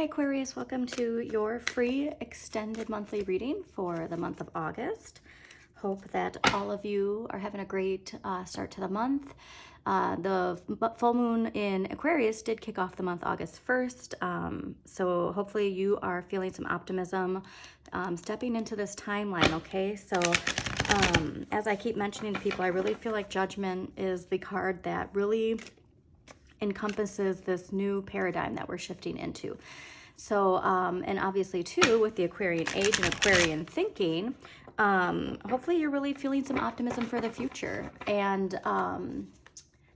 Hi Aquarius, welcome to your free extended monthly reading for the month of August. Hope that all of you are having a great start to the month. The full moon in Aquarius did kick off the month August 1st, so hopefully you are feeling some optimism stepping into this timeline, okay? So as I keep mentioning to people, I really feel like Judgment is the card that really encompasses this new paradigm that we're shifting into. So, and obviously too, with the Aquarian age and Aquarian thinking, hopefully you're really feeling some optimism for the future. And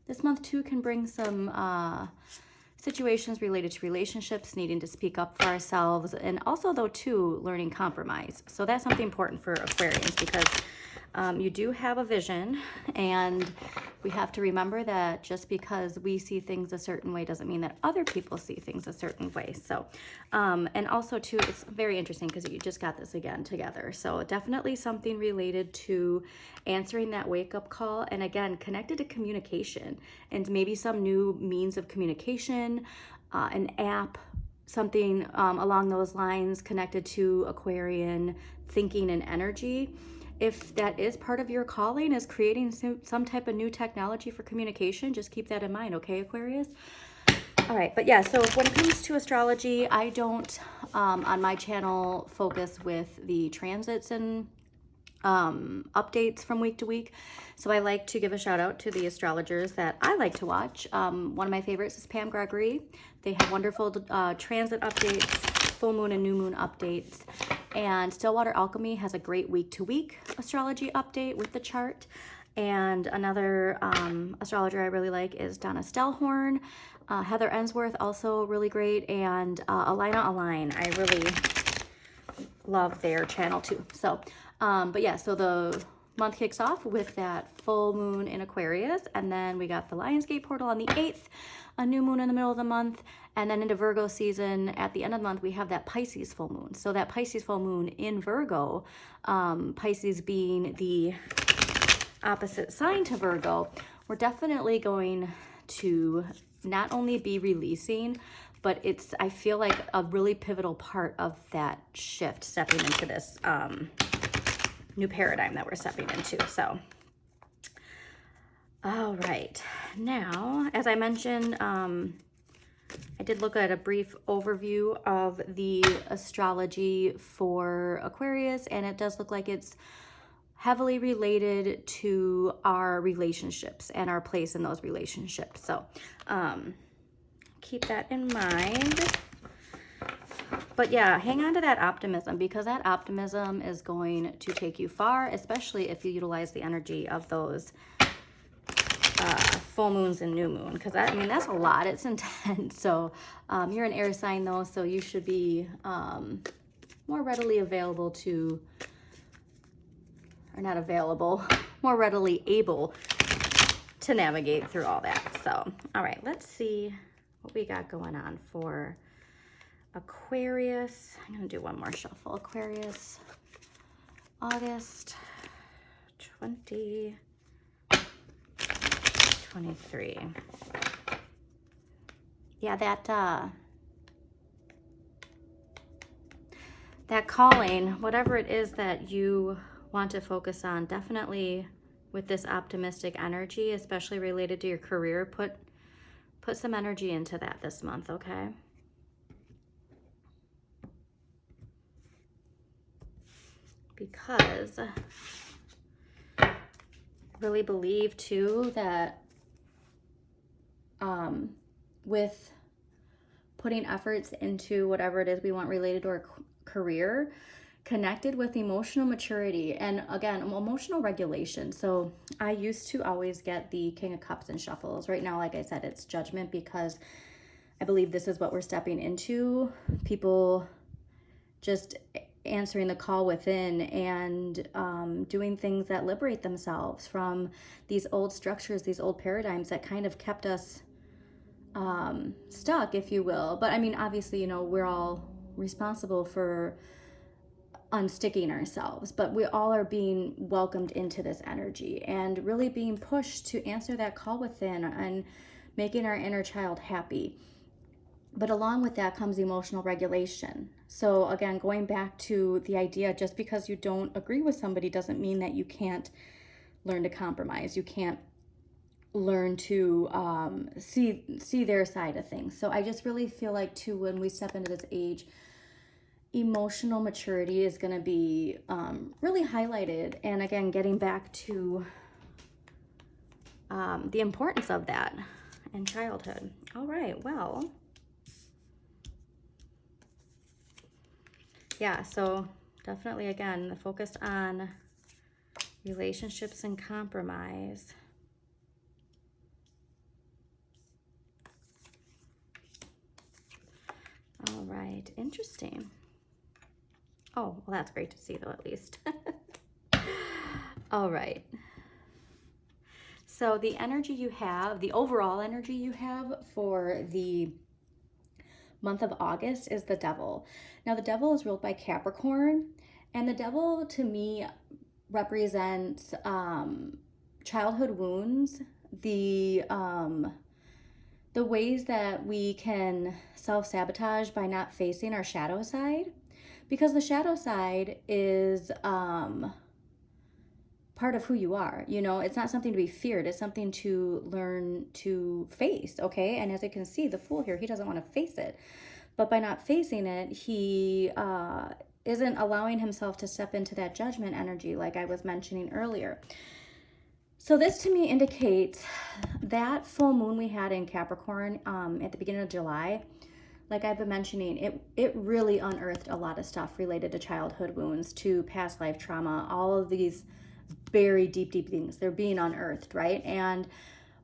this month too can bring some situations related to relationships, needing to speak up for ourselves, and also though too, learning compromise. So that's something important for Aquarians because you do have a vision, and we have to remember that just because we see things a certain way doesn't mean that other people see things a certain way. So, and also too, it's very interesting because you just got this again together. So definitely something related to answering that wake-up call, and again, connected to communication and maybe some new means of communication, an app, something along those lines connected to Aquarian thinking and energy. If that is part of your calling, is creating some type of new technology for communication, just keep that in mind, okay, Aquarius? All right, but yeah, so when it comes to astrology, I don't, on my channel, focus with the transits and updates from week to week. So I like to give a shout out to the astrologers that I like to watch. One of my favorites is Pam Gregory. They have wonderful transit updates, full moon and new moon updates. And Stillwater Alchemy has a great week-to-week astrology update with the chart. And another astrologer I really like is Donna Stellhorn. Heather Ensworth, also really great. And Alina Align, I really love their channel too. So, but yeah, so the month kicks off with that full moon in Aquarius. And then we got the Lionsgate portal on the 8th, a new moon in the middle of the month. And then into Virgo season, at the end of the month, we have that Pisces full moon. So that Pisces full moon in Virgo, Pisces being the opposite sign to Virgo, we're definitely going to not only be releasing, but it's, I feel like, a really pivotal part of that shift, stepping into this new paradigm that we're stepping into. So, all right. Now, as I mentioned, I did look at a brief overview of the astrology for Aquarius, and it does look like it's heavily related to our relationships and our place in those relationships. So keep that in mind. But yeah, hang on to that optimism, because that optimism is going to take you far, especially if you utilize the energy of those full moons and new moon, because I mean, that's a lot. It's intense. So you're an air sign though, so you should be more readily available to, or not available, more readily able to navigate through all that. So, all right, let's see what we got going on for Aquarius. I'm gonna do one more shuffle. Aquarius, August 2023. Yeah, that calling, whatever it is that you want to focus on, definitely with this optimistic energy, especially related to your career, put some energy into that this month, okay? Because I really believe too that with putting efforts into whatever it is we want related to our career, connected with emotional maturity and, again, emotional regulation. So I used to always get the King of Cups in shuffles. Right now, like I said, it's Judgment, because I believe this is what we're stepping into. People just answering the call within and doing things that liberate themselves from these old structures, these old paradigms that kind of kept us stuck, if you will. But I mean, obviously, you know, we're all responsible for unsticking ourselves, but we all are being welcomed into this energy and really being pushed to answer that call within and making our inner child happy. But along with that comes emotional regulation. So again, going back to the idea, just because you don't agree with somebody doesn't mean that you can't learn to compromise. You can't learn to see their side of things. So I just really feel like too, when we step into this age, emotional maturity is going to be really highlighted. And again, getting back to the importance of that in childhood. All right, well, yeah, so definitely, again, the focus on relationships and compromise. All right, interesting. Oh, well, that's great to see, though, at least. All right. So the energy you have, the overall energy you have for the month of August is the Devil. Now, the Devil is ruled by Capricorn, and the Devil, to me, represents childhood wounds, the ways that we can self-sabotage by not facing our shadow side, because the shadow side is part of who you are. You know, it's not something to be feared. It's something to learn to face, okay? And as you can see, the Fool here, he doesn't want to face it. But by not facing it, he isn't allowing himself to step into that judgment energy like I was mentioning earlier. So this to me indicates that full moon we had in Capricorn at the beginning of July, like I've been mentioning, it really unearthed a lot of stuff related to childhood wounds, to past life trauma, all of these very deep things. They're being unearthed, right? And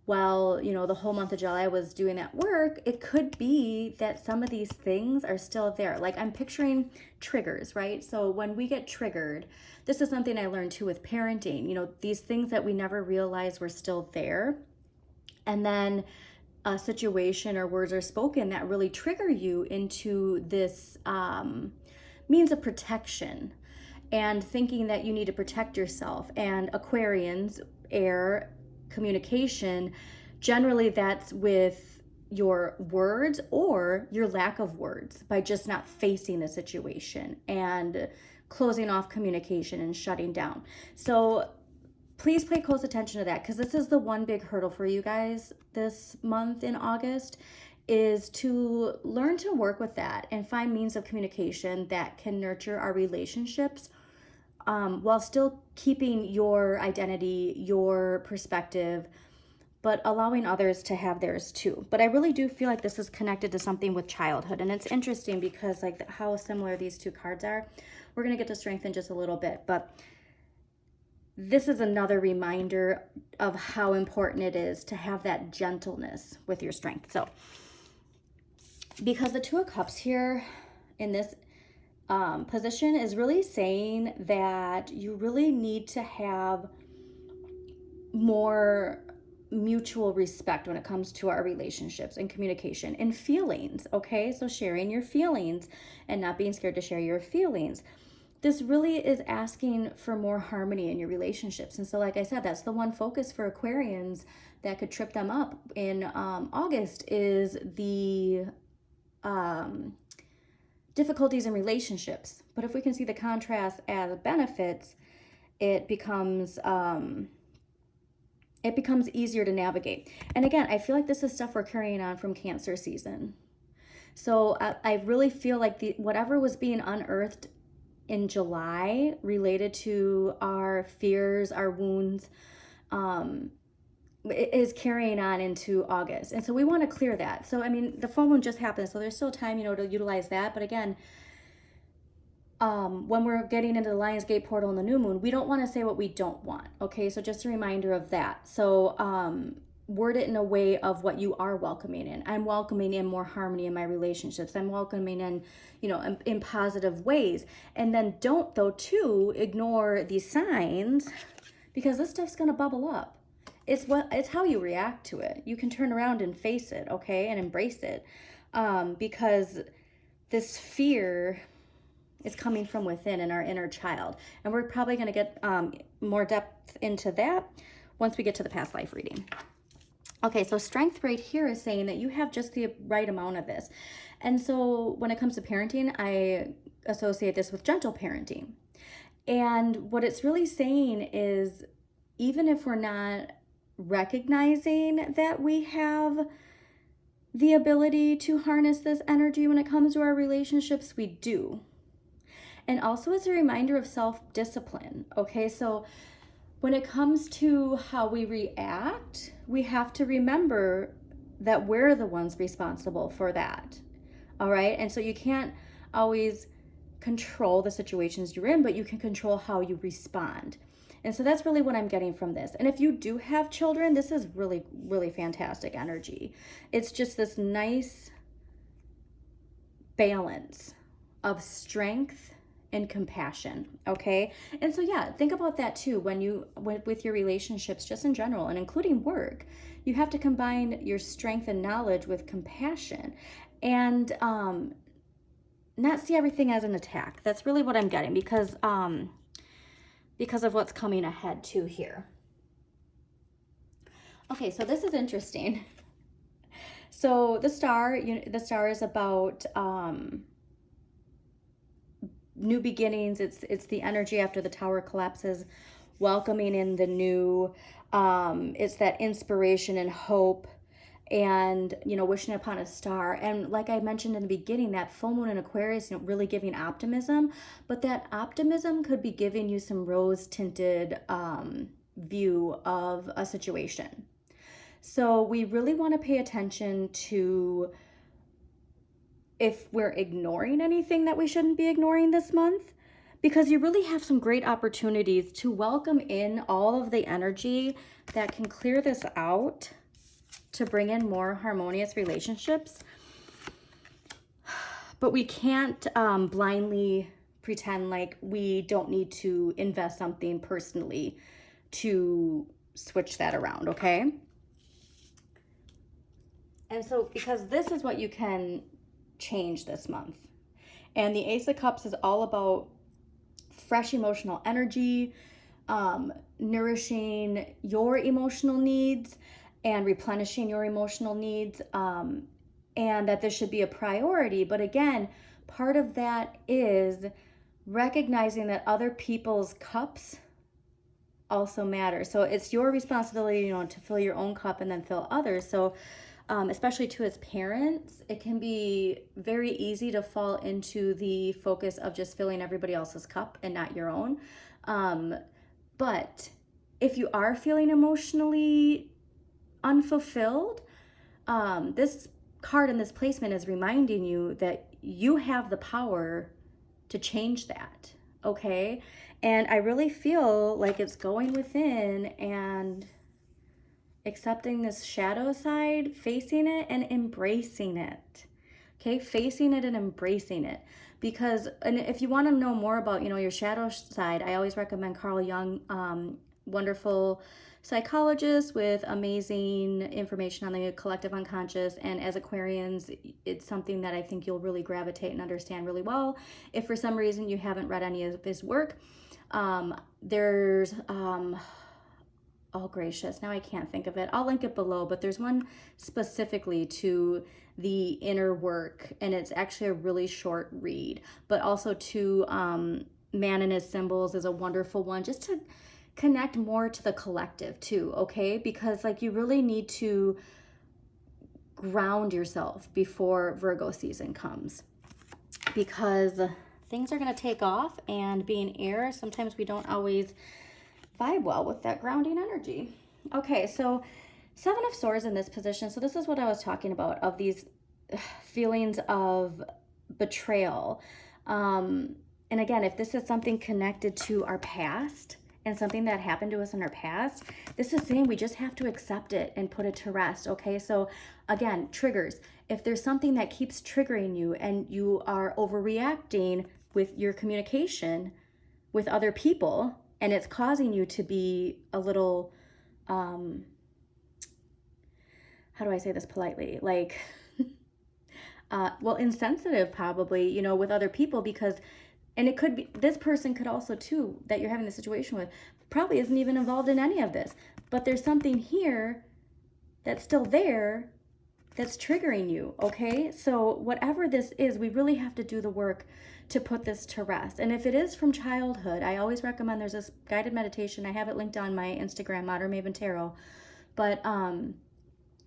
while, you know, the whole month of July was doing that work, it could be that some of these things are still there. Like I'm picturing triggers, right? So when we get triggered, this is something I learned too with parenting, you know, these things that we never realized were still there. And then a situation or words are spoken that really trigger you into this means of protection, and thinking that you need to protect yourself. And Aquarians, air, communication, generally that's with your words or your lack of words, by just not facing the situation and closing off communication and shutting down. So please pay close attention to that, because this is the one big hurdle for you guys this month in August, is to learn to work with that and find means of communication that can nurture our relationships while still keeping your identity, your perspective, but allowing others to have theirs too. But I really do feel like this is connected to something with childhood. And it's interesting because like how similar these two cards are. We're going to get to strength in just a little bit, but this is another reminder of how important it is to have that gentleness with your strength. So because the Two of Cups here in this position is really saying that you really need to have more mutual respect when it comes to our relationships and communication and feelings, okay? So sharing your feelings and not being scared to share your feelings. This really is asking for more harmony in your relationships. And so like I said, that's the one focus for Aquarians that could trip them up in August, is the difficulties in relationships. But if we can see the contrast as benefits, it becomes easier to navigate. And again, I feel like this is stuff we're carrying on from Cancer season. So I really feel like whatever was being unearthed in July related to our fears, our wounds, is carrying on into August. And so we want to clear that. So, I mean, the full moon just happened, so there's still time, you know, to utilize that. But again, when we're getting into the Lionsgate portal and the new moon, we don't want to say what we don't want. Okay, so just a reminder of that. So word it in a way of what you are welcoming in. I'm welcoming in more harmony in my relationships. I'm welcoming in, you know, in positive ways. And then don't, though, too, ignore these signs, because this stuff's going to bubble up. It's how you react to it. You can turn around and face it, okay, and embrace it, because this fear is coming from within in our inner child. And we're probably going to get more depth into that once we get to the past life reading. Okay, so strength right here is saying that you have just the right amount of this. And so when it comes to parenting, I associate this with gentle parenting. And what it's really saying is, even if we're not recognizing that we have the ability to harness this energy when it comes to our relationships, we do. And also, it's a reminder of self-discipline. Okay, so when it comes to how we react, we have to remember that we're the ones responsible for that. All right, and so you can't always control the situations you're in, but you can control how you respond. And so that's really what I'm getting from this. And if you do have children, this is really, really fantastic energy. It's just this nice balance of strength and compassion, okay? And so yeah, think about that too with your relationships, just in general, and including work. You have to combine your strength and knowledge with compassion, and not see everything as an attack. That's really what I'm getting, because of what's coming ahead too here. Okay, so this is interesting. So the star is about new beginnings. It's the energy after the tower collapses, welcoming in the new. It's that inspiration and hope, and wishing upon a star. And like I mentioned in the beginning, that full moon in Aquarius, really giving optimism, but that optimism could be giving you some rose tinted view of a situation. So we really want to pay attention to if we're ignoring anything that we shouldn't be ignoring this month, because you really have some great opportunities to welcome in all of the energy that can clear this out, to bring in more harmonious relationships. But we can't blindly pretend like we don't need to invest something personally to switch that around, okay? And so, because this is what you can change this month. And the Ace of Cups is all about fresh emotional energy, nourishing your emotional needs and replenishing your emotional needs, and that this should be a priority. But again, part of that is recognizing that other people's cups also matter. So it's your responsibility, to fill your own cup and then fill others. So especially to as parents, it can be very easy to fall into the focus of just filling everybody else's cup and not your own. But if you are feeling emotionally unfulfilled, this card in this placement is reminding you that you have the power to change that, okay? And I really feel like it's going within and accepting this shadow side, facing it and embracing it. Okay, facing it and embracing it. Because, and if you want to know more about, your shadow side, I always recommend Carl Jung, wonderful psychologist with amazing information on the collective unconscious. And as Aquarians, it's something that I think you'll really gravitate and understand really well. If for some reason you haven't read any of his work, there's oh gracious, now I can't think of it. I'll link it below, but there's one specifically to the inner work, and it's actually a really short read. But also to Man and His Symbols is a wonderful one, just to connect more to the collective too, okay? Because you really need to ground yourself before Virgo season comes, because things are going to take off, and being air, sometimes we don't always vibe well with that grounding energy. Okay, so Seven of Swords in this position. So this is what I was talking about, of these feelings of betrayal. And again, if this is something connected to our past and something that happened to us in our past, this is saying we just have to accept it and put it to rest, okay? So again, triggers. If there's something that keeps triggering you and you are overreacting with your communication with other people, and it's causing you to be a little, how do I say this politely? Well, insensitive probably, with other people, because, and it could be, this person could also too, that you're having the situation with, probably isn't even involved in any of this. But there's something here that's still there that's triggering you, okay? So whatever this is, we really have to do the work to put this to rest. And if it is from childhood, I always recommend, there's this guided meditation. I have it linked on my Instagram, Modern Maven Tarot. But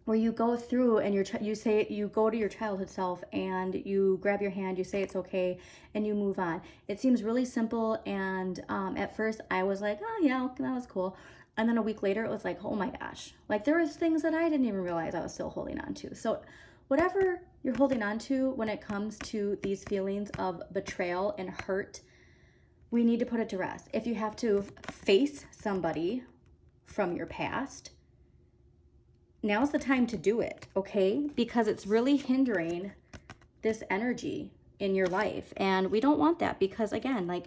where you go through and you go to your childhood self and you grab your hand, you say it's okay, and you move on. It seems really simple, and at first I was like, oh yeah, that was cool. And then a week later, it was like, oh my gosh, like there was things that I didn't even realize I was still holding on to. So whatever you're holding on to when it comes to these feelings of betrayal and hurt, we need to put it to rest. If you have to face somebody from your past, now's the time to do it, okay? Because it's really hindering this energy in your life. And we don't want that, because again, like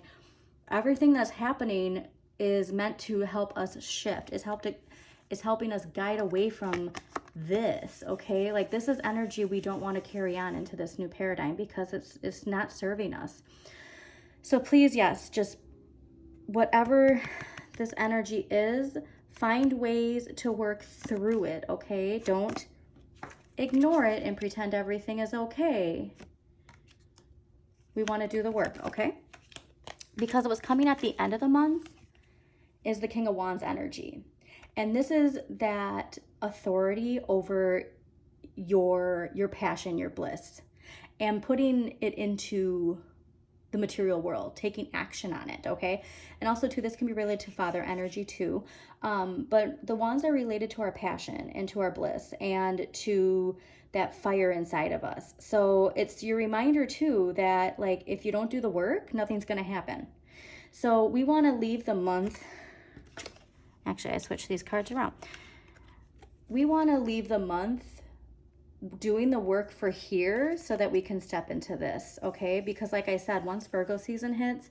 everything that's happening is meant to help us shift, is helping us guide away from this, okay? Like this is energy we don't want to carry on into this new paradigm, because it's not serving us. So please, yes, just whatever this energy is, find ways to work through it, okay? Don't ignore it and pretend everything is okay. We want to do the work, okay? Because it was coming at the end of the month is the King of Wands energy. And this is that authority over your passion, your bliss, and putting it into the material world, taking action on it, okay? And also too, this can be related to father energy too. But the wands are related to our passion and to our bliss and to that fire inside of us. So it's your reminder too that like if you don't do the work, nothing's gonna happen. So we wanna leave the month, actually I switched these cards around. We wanna leave the month doing the work for here so that we can step into this, okay? Because like I said, once Virgo season hits,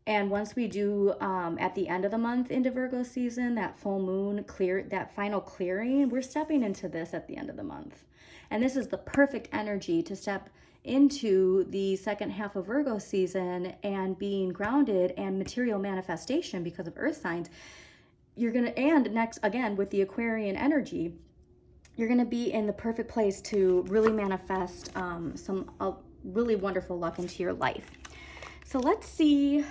and once we do at the end of the month into Virgo season, that full moon that final clearing, we're stepping into this at the end of the month. And this is the perfect energy to step into the second half of Virgo season and being grounded and material manifestation because of earth signs. And next, again, with the Aquarian energy, you're going to be in the perfect place to really manifest some really wonderful luck into your life. So let's see.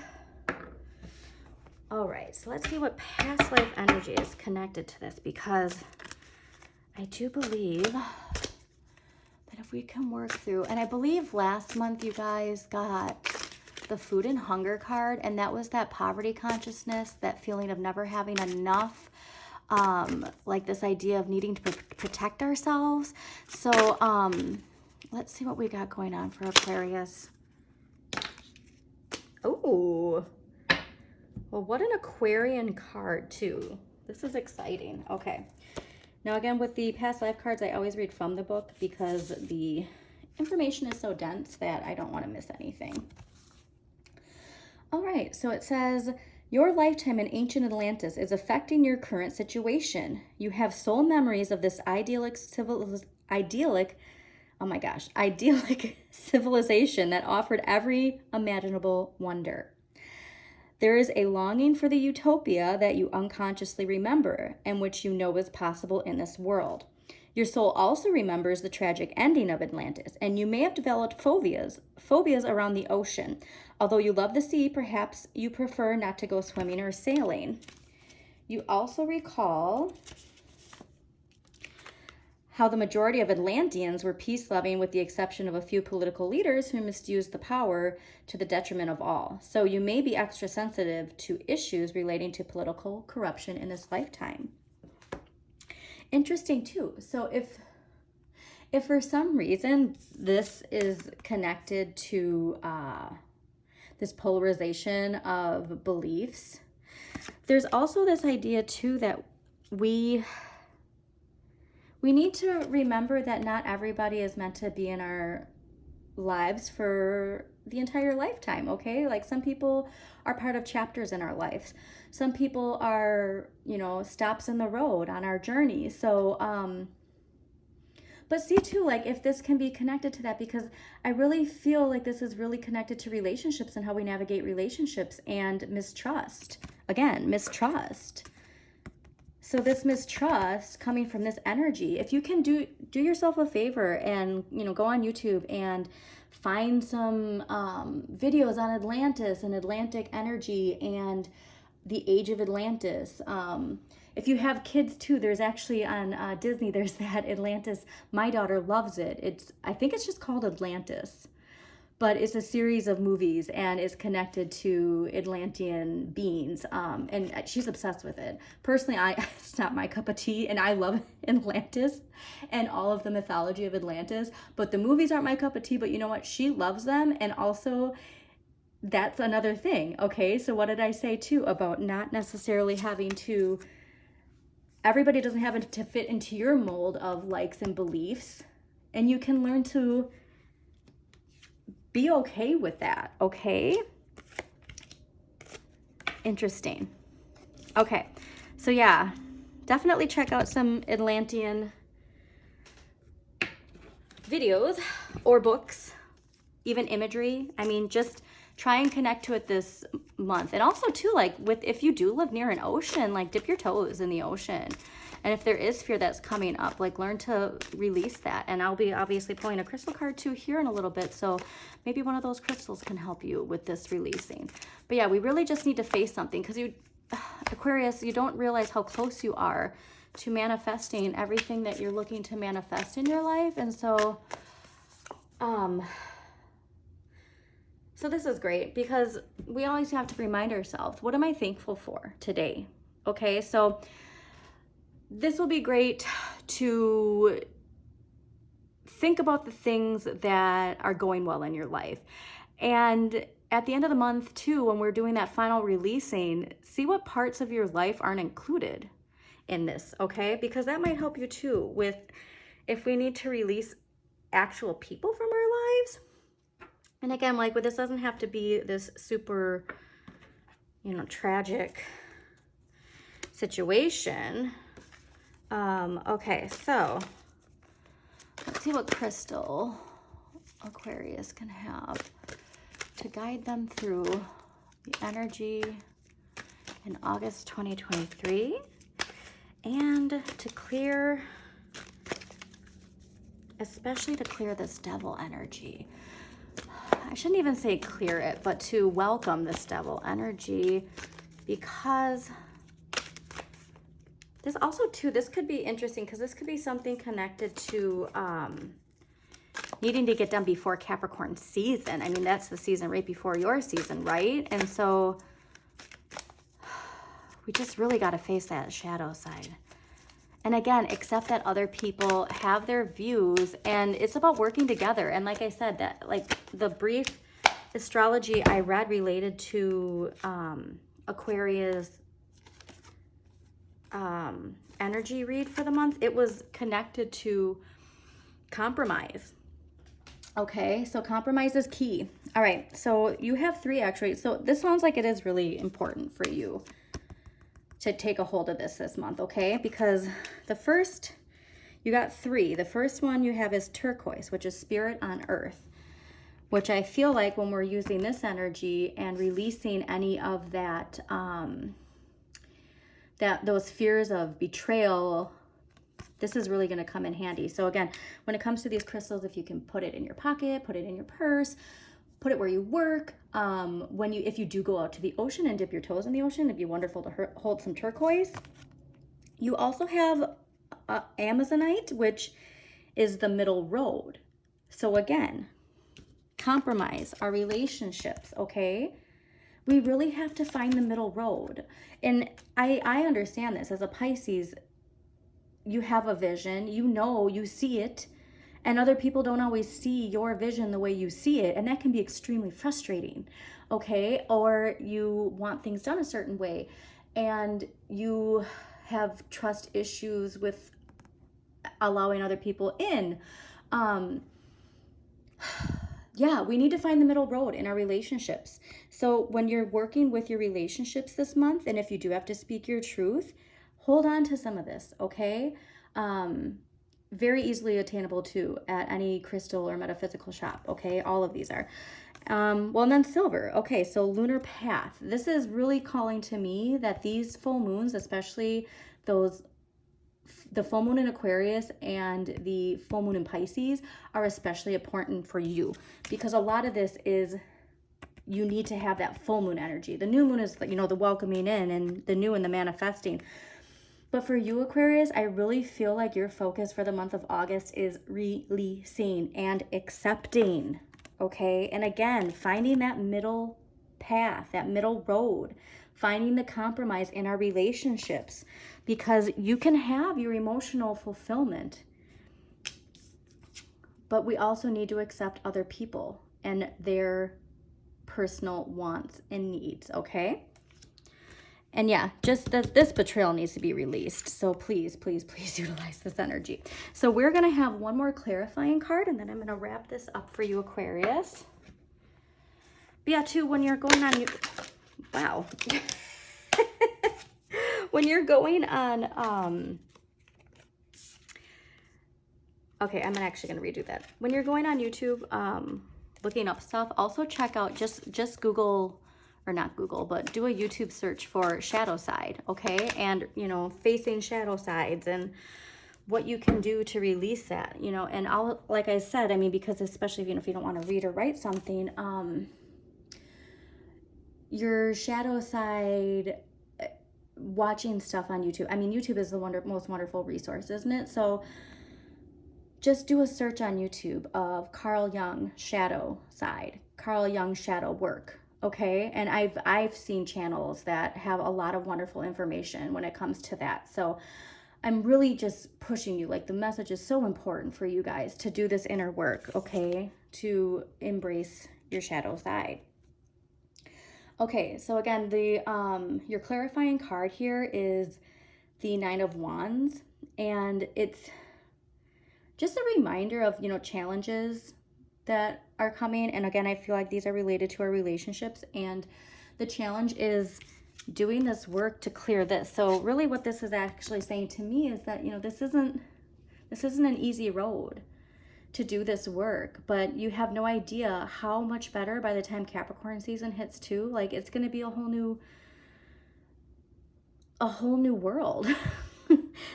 All right, so let's see what past life energy is connected to this, because I do believe that if we can work through, and I believe last month you guys got the food and hunger card, and that was that poverty consciousness, that feeling of never having enough. Like this idea of needing to protect ourselves. So let's see what we got going on for Aquarius. Oh, well, what an Aquarian card too. This is exciting. Okay, now again, with the past life cards, I always read from the book because the information is so dense that I don't want to miss anything. All right, so it says, your lifetime in ancient Atlantis is affecting your current situation. You have soul memories of this idyllic civilization that offered every imaginable wonder. There is a longing for the utopia that you unconsciously remember and which you know is possible in this world. Your soul also remembers the tragic ending of Atlantis, and you may have developed phobias around the ocean. Although you love the sea, perhaps you prefer not to go swimming or sailing. You also recall how the majority of Atlanteans were peace-loving with the exception of a few political leaders who misused the power to the detriment of all. So you may be extra sensitive to issues relating to political corruption in this lifetime. Interesting too. So if for some reason this is connected to this polarization of beliefs, there's also this idea too that we need to remember that not everybody is meant to be in our lives for the entire lifetime, okay? Like some people are part of chapters in our lives. Some people are, stops in the road on our journey. So, but see too, like if this can be connected to that, because I really feel like this is really connected to relationships and how we navigate relationships and mistrust. Again, mistrust. So this mistrust coming from this energy, if you can do yourself a favor and, you know, go on YouTube and find some videos on Atlantis and Atlantic energy and the age of Atlantis. If you have kids too, there's actually on Disney, there's that Atlantis. My daughter loves it. I think it's just called Atlantis, but it's a series of movies and is connected to Atlantean beings. And she's obsessed with it. Personally, it's not my cup of tea, and I love Atlantis and all of the mythology of Atlantis, but the movies aren't my cup of tea. But you know what? She loves them, and also that's another thing. Okay, so what did I say too about not necessarily having to, everybody doesn't have to fit into your mold of likes and beliefs, and you can learn to be okay with that, okay? Interesting. Okay, so yeah, definitely check out some Atlantean videos or books, even imagery. I mean, just try and connect to it this month. And also too, like if you do live near an ocean, like dip your toes in the ocean. And if there is fear that's coming up, like learn to release that. And I'll be obviously pulling a crystal card too here in a little bit. So maybe one of those crystals can help you with this releasing. But yeah, we really just need to face something, because Aquarius, you don't realize how close you are to manifesting everything that you're looking to manifest in your life. And so, so this is great, because we always have to remind ourselves, what am I thankful for today? Okay, so this will be great to think about the things that are going well in your life. And at the end of the month too, when we're doing that final releasing, see what parts of your life aren't included in this, okay? Because that might help you too with if we need to release actual people from our lives. And again, like, this doesn't have to be this super, you know, tragic situation. Okay, so let's see what crystal Aquarius can have to guide them through the energy in August 2023 and to clear, especially to clear this devil energy. I shouldn't even say clear it, but to welcome this devil energy, because this also too, this could be interesting, because this could be something connected to needing to get done before Capricorn season. I mean, that's the season right before your season, right? And so we just really got to face that shadow side. And again, accept that other people have their views, and it's about working together. And like I said, that like the brief astrology I read related to Aquarius energy read for the month, it was connected to compromise. Okay, so compromise is key. All right, so you have 3 actually. So this sounds like it is really important for you to take a hold of this month, okay? Because the first, you got 3. The first one you have is turquoise, which is spirit on earth, which I feel like when we're using this energy and releasing any of that, those fears of betrayal, this is really going to come in handy. So again, when it comes to these crystals, if you can put it in your pocket, put it in your purse, put it where you work. If you do go out to the ocean and dip your toes in the ocean, it'd be wonderful to hold some turquoise. You also have Amazonite, which is the middle road. So again, compromise our relationships, okay? We really have to find the middle road. And I understand this. As a Pisces, you have a vision, you see it, and other people don't always see your vision the way you see it, and that can be extremely frustrating, okay? Or you want things done a certain way, and you have trust issues with allowing other people in. Yeah, we need to find the middle road in our relationships. So when you're working with your relationships this month, and if you do have to speak your truth, hold on to some of this, okay? Very easily attainable too at any crystal or metaphysical shop, okay? All of these are. Well, and then silver. Okay, so lunar path. This is really calling to me that these full moons, especially the full moon in Aquarius and the full moon in Pisces are especially important for you, because a lot of this is you need to have that full moon energy. The new moon is, you know, the welcoming in, and the new and the manifesting. But for you, Aquarius, I really feel like your focus for the month of August is releasing and accepting, okay? And again, finding that middle path, that middle road, finding the compromise in our relationships, because you can have your emotional fulfillment, but we also need to accept other people and their personal wants and needs, okay? And yeah, just this betrayal needs to be released. So please, please, please utilize this energy. So we're going to have one more clarifying card, and then I'm going to wrap this up for you, Aquarius. But yeah, too, when you're going on, wow. When you're going on, okay, I'm actually going to redo that. When you're going on YouTube, looking up stuff, also check out, just Google, or not Google, but do a YouTube search for shadow side, okay? And, you know, facing shadow sides and what you can do to release that, you know. And I'll, like I said, I mean, because especially, you know, if you don't want to read or write something, your shadow side, watching stuff on YouTube. I mean, YouTube is the most wonderful resource, isn't it? So just do a search on YouTube of Carl Jung shadow side, Carl Jung shadow work. Okay, and I've seen channels that have a lot of wonderful information when it comes to that. So I'm really just pushing you, like the message is so important for you guys to do this inner work, okay, to embrace your shadow side. Okay, so again, your clarifying card here is the Nine of Wands, and it's just a reminder of, you know, challenges that are coming. And again, I feel like these are related to our relationships, and the challenge is doing this work to clear this. So really what this is actually saying to me is that, you know, this isn't an easy road to do this work, but you have no idea how much better by the time Capricorn season hits too. Like, it's going to be a whole new world.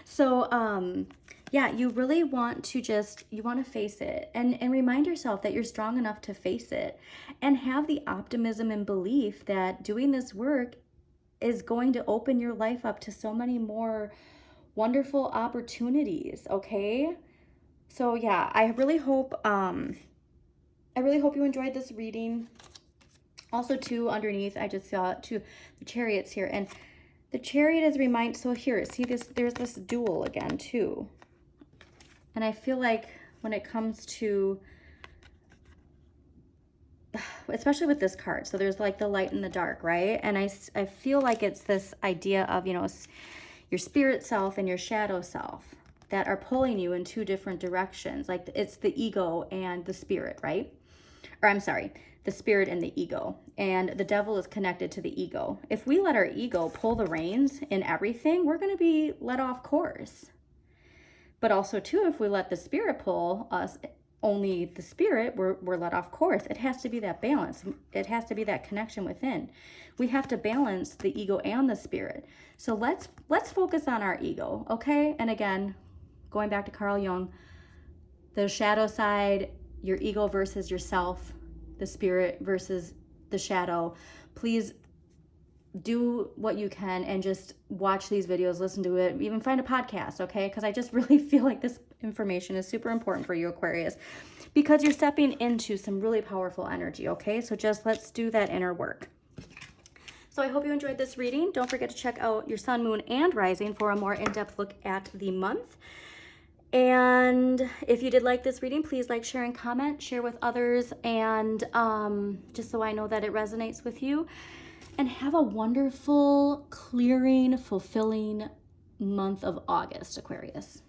So yeah, you really want to you want to face it and remind yourself that you're strong enough to face it, and have the optimism and belief that doing this work is going to open your life up to so many more wonderful opportunities, okay? So yeah, I really hope you enjoyed this reading. Also too, underneath, I just saw the Chariots here, and the Chariot is so here, see this, there's this duel again too. And I feel like when it comes to, especially with this card, so there's like the light and the dark, right? And I feel like it's this idea of, you know, your spirit self and your shadow self that are pulling you in two different directions. Like, it's the ego and the spirit, right? Or I'm sorry, the spirit and the ego. And the devil is connected to the ego. If we let our ego pull the reins in everything, we're going to be let off course. But also too, if we let the spirit pull us, only the spirit, we're let off course. It has to be that balance. It has to be that connection within. We have to balance the ego and the spirit. So let's focus on our ego, okay? And again, going back to Carl Jung, the shadow side, your ego versus yourself, the spirit versus the shadow. Please do what you can and just watch these videos, listen to it, even find a podcast, okay? Because I just really feel like this information is super important for you, Aquarius, because you're stepping into some really powerful energy, okay? So just let's do that inner work. So I hope you enjoyed this reading. Don't forget to check out your sun, moon, and rising for a more in-depth look at the month. And if you did like this reading, please like, share, and comment. Share with others, and just so I know that it resonates with you. And have a wonderful, clearing, fulfilling month of August, Aquarius.